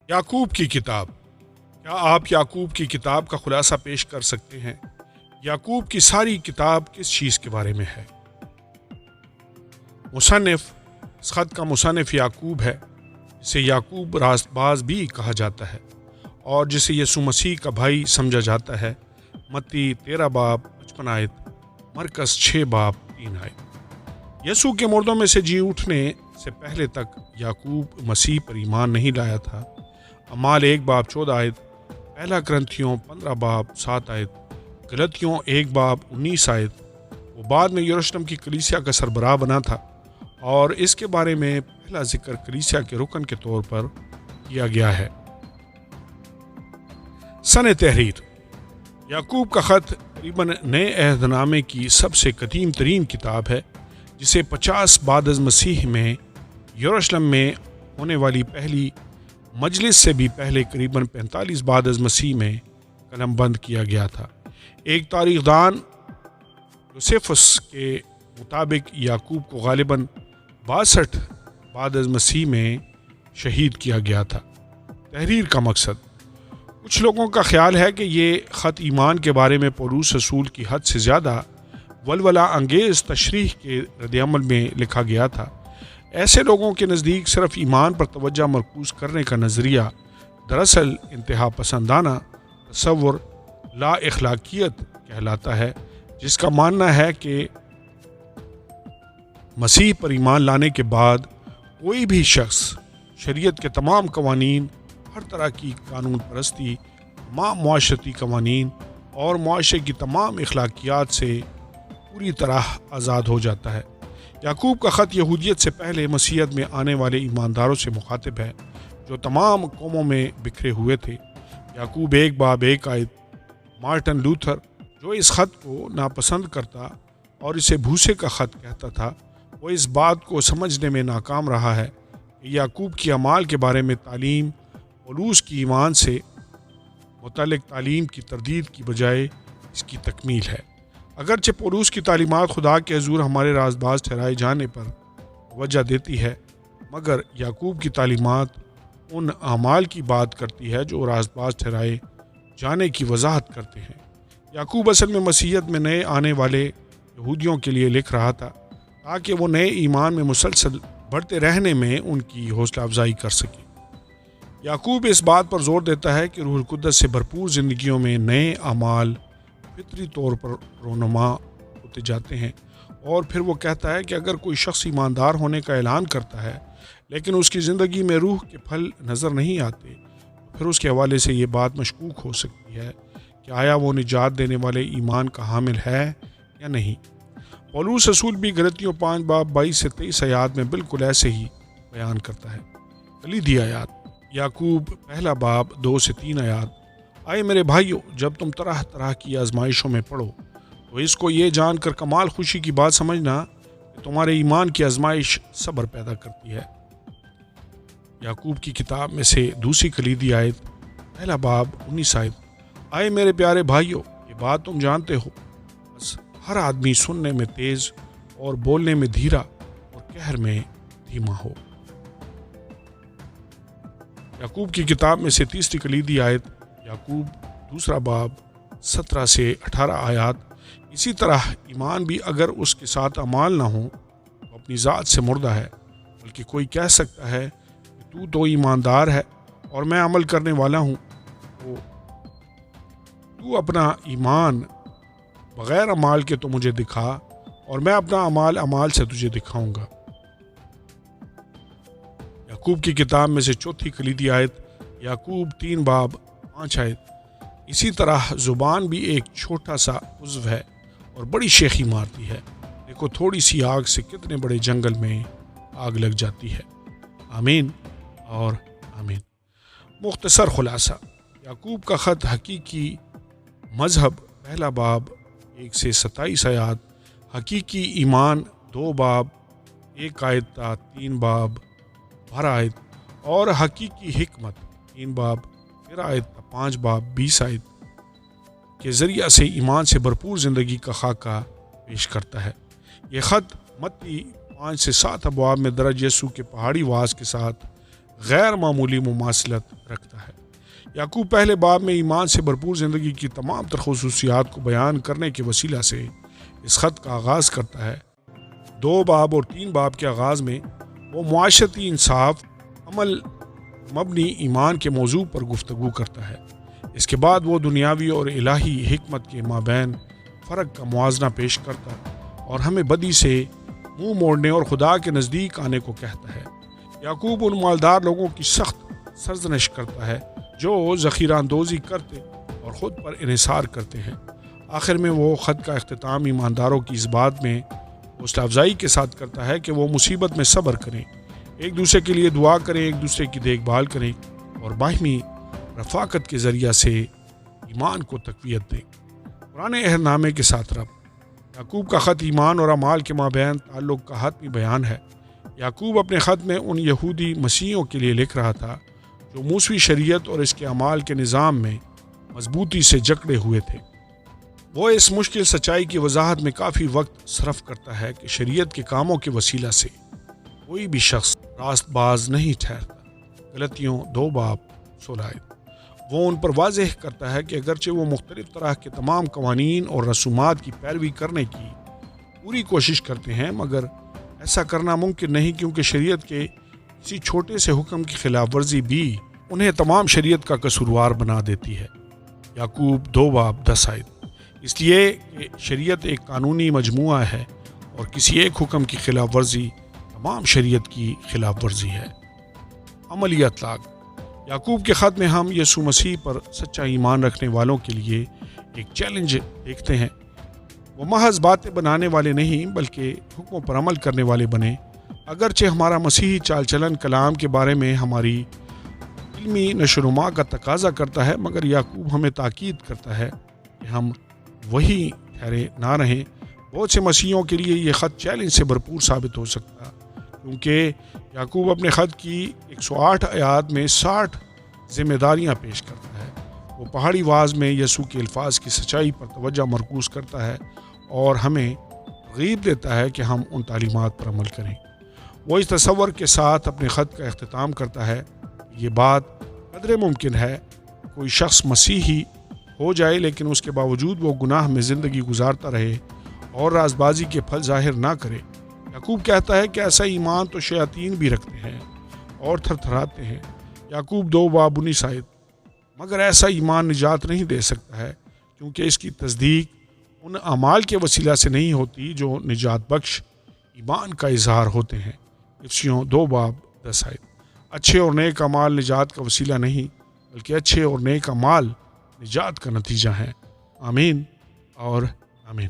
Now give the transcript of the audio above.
याकूब की किताब। क्या आप याकूब की किताब का खुलासा पेश कर सकते हैं? याकूब की सारी किताब किस चीज़ के बारे में है? मुसन्निफ, इस खत का मुसन्निफ याकूब है, जिसे याकूब रास्तबाज भी कहा जाता है और जिसे यीशु मसीह का भाई समझा जाता है। मत्ती 13 बाब 55 आयत, मरकस 6 बाब 3 आयत। यीशु के मुर्दों में से जी उठने से पहले तक याकूब मसीह पर ईमान नहीं लाया था। अमाल 1 बाब 14 आयत, पहला करंथियों 15 बाब 7 आयत, गलतियों 1 बाब 19 आयत। वो बाद में यरूशलेम की कलीसिया का सरबराह बना था और इसके बारे में पहला जिक्र कलीसिया के रुकन के तौर पर किया गया है। सन तहरीर। याकूब का खत तकरीबन नए अहदनामे की सबसे कदीम तरीन किताब है, जिसे 50 बाद मसीह में यरूशलेम में होने वाली पहली मजलिस से भी पहले करीबन 45 बाद मसीह में कलमबंद किया गया था। एक तारीखदान यूसेफस के मुताबिक याकूब को गालिबन 62 बाद मसीह में शहीद किया गया था। तहरीर का मकसद। कुछ लोगों का ख्याल है कि ये ख़त ईमान के बारे में पौलुस रसूल की हद से ज़्यादा वलवला अंगेज़ तशरीह के रद्दअमल में लिखा गया था। ऐसे लोगों के नज़दीक सिर्फ ईमान पर तवज्जो मरकूज़ करने का नज़रिया दरअसल इंतहा पसंदाना तसव्वुर ला इखलाकियत कहलाता है, जिसका मानना है कि मसीह पर ईमान लाने के बाद कोई भी शख्स शरीयत के तमाम कवानीन, हर तरह की कानून परस्ती, तमाम मुआशरती कवानीन और मुआशरे की तमाम इखलाकियात से पूरी तरह आज़ाद हो जाता है। याकूब का ख़त यहूदियत से पहले मसीहत में आने वाले ईमानदारों से मुखातिब है, जो तमाम कौमों में बिखरे हुए थे। याकूब 1 बाब 1 आयत। मार्टिन लूथर, जो इस ख़त को नापसंद करता और इसे भूसे का ख़त कहता था, वो इस बात को समझने में नाकाम रहा है कि याकूब की अमाल के बारे में तालीम पौलुस की ईमान से मुतल्लिक़ तालीम की तरदीद की बजाय इसकी तकमील है। अगरचे पौलुस की तालीमात खुदा के हज़ूर हमारे राजबाज ठहराए जाने पर वजह देती है, मगर याकूब की तालीमात उन अमाल की बात करती है जो राजबाज ठहराए जाने की वजाहत करते हैं। याकूब असल में मसीहत में नए आने वाले यहूदियों के लिए लिख रहा था, ताकि वो नए ईमान में मुसलसल बढ़ते रहने में उनकी हौसला अफजाई कर सके। याकूब इस बात पर जोर देता है कि रूह कुद्दस से भरपूर ज़िंदगियों में नए अमाल फितरी तौर पर रोनुमा होते जाते हैं, और फिर वो कहता है कि अगर कोई शख्स ईमानदार होने का ऐलान करता है लेकिन उसकी ज़िंदगी में रूह के फल नज़र नहीं आते, तो फिर उसके हवाले से ये बात मशकूक हो सकती है कि आया वो निजात देने वाले ईमान का हामिल है या नहीं। पौलुस रसूल भी गलतियों 5 बाब 22 से 23 आयात में बिल्कुल ऐसे ही बयान करता है। कलीदी आयात। याकूब 1 बाब 2 से 3 आयात। आए मेरे भाइयों, जब तुम तरह तरह की आजमाइशों में पड़ो तो इसको ये जानकर कमाल खुशी की बात समझना कि तुम्हारे ईमान की आजमाइश सब्र पैदा करती है। याकूब की किताब में से दूसरी कलीदी आयत, 1 बाब 19 आयत। आए मेरे प्यारे भाइयों, ये बात तुम जानते हो, बस हर आदमी सुनने में तेज़ और बोलने में धीरा और कहर में धीमा हो। याकूब की किताब में से तीसरी कलीदी आयत, याकूब 2 बाब 17 से 18 आयात। इसी तरह ईमान भी अगर उसके साथ अमाल ना हो तो अपनी ज़ात से मुर्दा है, बल्कि कोई कह सकता है कि तू तो ईमानदार है और मैं अमल करने वाला हूँ, तो तू अपना ईमान बग़ैर अमाल के तो मुझे दिखा और मैं अपना अमाल से तुझे दिखाऊंगा। याकूब की किताब में से चौथी कलीदी आयत, याकूब 3 बाब 5 आयत। इसी तरह ज़ुबान भी एक छोटा सा उज़्व है और बड़ी शेखी मारती है। देखो थोड़ी सी आग से कितने बड़े जंगल में आग लग जाती है। आमीन और आमीन। मुख्तसर खुलासा। याकूब का ख़त हकीकी मज़हब 1 बाब 1 से 27 आयात, हकीकी ईमान 2 बाब 1 आयत 3 बाब 12 आयत, और हकीकी हिकमत 3 बाब 13 आयत 5 बाब 20 आयत के ज़रिया से ईमान से भरपूर ज़िंदगी का खाका पेश करता है। ये ख़त मत्ती 5 से 7 अबवाब में दरज यीशु के पहाड़ी वास के साथ غیر معمولی مماثلت رکھتا ہے۔ یعقوب پہلے باب میں ایمان سے بھرپور زندگی کی تمام تر خصوصیات کو بیان کرنے کے وسیلہ سے اس خط کا آغاز کرتا ہے۔ 2 باب اور 3 باب کے آغاز میں وہ معاشرتی انصاف، عمل مبنی ایمان کے موضوع پر گفتگو کرتا ہے۔ اس کے بعد وہ دنیاوی اور الہی حکمت کے مابین فرق کا موازنہ پیش کرتا اور ہمیں بدی سے منہ موڑنے اور خدا کے نزدیک آنے کو کہتا ہے۔ یعقوب ان مالدار لوگوں کی سخت سرزنش کرتا ہے جو ذخیرہ اندوزی کرتے اور خود پر انحصار کرتے ہیں۔ آخر میں وہ خط کا اختتام ایمانداروں کی اس بات میں حوصلہ افزائی کے ساتھ کرتا ہے کہ وہ مصیبت میں صبر کریں، ایک دوسرے کے لیے دعا کریں، ایک دوسرے کی دیکھ بھال کریں اور باہمی رفاقت کے ذریعہ سے ایمان کو تقویت دیں۔ پرانے عہد نامے کے ساتھ ربط۔ یعقوب کا خط ایمان اور اعمال کے مابین تعلق کا حتمی بیان ہے۔ یعقوب اپنے خط میں ان یہودی مسیحیوں کے لیے لکھ رہا تھا جو موسوی شریعت اور اس کے اعمال کے نظام میں مضبوطی سے جکڑے ہوئے تھے۔ وہ اس مشکل سچائی کی وضاحت میں کافی وقت صرف کرتا ہے کہ شریعت کے کاموں کے وسیلہ سے کوئی بھی شخص راست باز نہیں ٹھہرتا۔ غلطیوں 2 باب 16۔ وہ ان پر واضح کرتا ہے کہ اگرچہ وہ مختلف طرح کے تمام قوانین اور رسومات کی پیروی کرنے کی پوری کوشش کرتے ہیں، مگر ایسا کرنا ممکن نہیں، کیونکہ شریعت کے کسی چھوٹے سے حکم کی خلاف ورزی بھی انہیں تمام شریعت کا قصوروار بنا دیتی ہے۔ یعقوب 2 باب 10۔ اس لیے کہ شریعت ایک قانونی مجموعہ ہے اور کسی ایک حکم کی خلاف ورزی تمام شریعت کی خلاف ورزی ہے۔ عملی اطلاق۔ یعقوب کے خط میں ہم یسوع مسیح پر سچا ایمان رکھنے والوں کے لیے ایک چیلنج دیکھتے ہیں۔ وہ محض باتیں بنانے والے نہیں بلکہ حکموں پر عمل کرنے والے بنیں۔ اگرچہ ہمارا مسیحی چال چلن کلام کے بارے میں ہماری علمی نشو و نما کا تقاضا کرتا ہے، مگر یعقوب ہمیں تاکید کرتا ہے کہ ہم وہی ٹھہرے نہ رہیں۔ بہت سے مسیحیوں کے لیے یہ خط چیلنج سے بھرپور ثابت ہو سکتا، کیونکہ یعقوب اپنے خط کی 108 آیات میں 60 ذمہ داریاں پیش کرتا ہے۔ وہ پہاڑی واز میں یسوع کے الفاظ کی سچائی پر توجہ مرکوز کرتا ہے اور ہمیں ترغیب دیتا ہے کہ ہم ان تعلیمات پر عمل کریں۔ وہ اس تصور کے ساتھ اپنے خط کا اختتام کرتا ہے کہ یہ بات قدرے ممکن ہے کوئی شخص مسیحی ہو جائے لیکن اس کے باوجود وہ گناہ میں زندگی گزارتا رہے اور راز بازی کے پھل ظاہر نہ کرے۔ یعقوب کہتا ہے کہ ایسا ایمان تو شیاطین بھی رکھتے ہیں اور تھرتھراتے ہیں۔ یعقوب 2 باب 19۔ مگر ایسا ایمان نجات نہیں دے سکتا ہے، کیونکہ اس کی تصدیق ان اعمال کے وسیلہ سے نہیں ہوتی جو نجات بخش ایمان کا اظہار ہوتے ہیں۔ افسیوں 2 باب 10۔ اچھے اور نیک اعمال نجات کا وسیلہ نہیں بلکہ اچھے اور نیک اعمال نجات کا نتیجہ ہیں۔ آمین اور آمین۔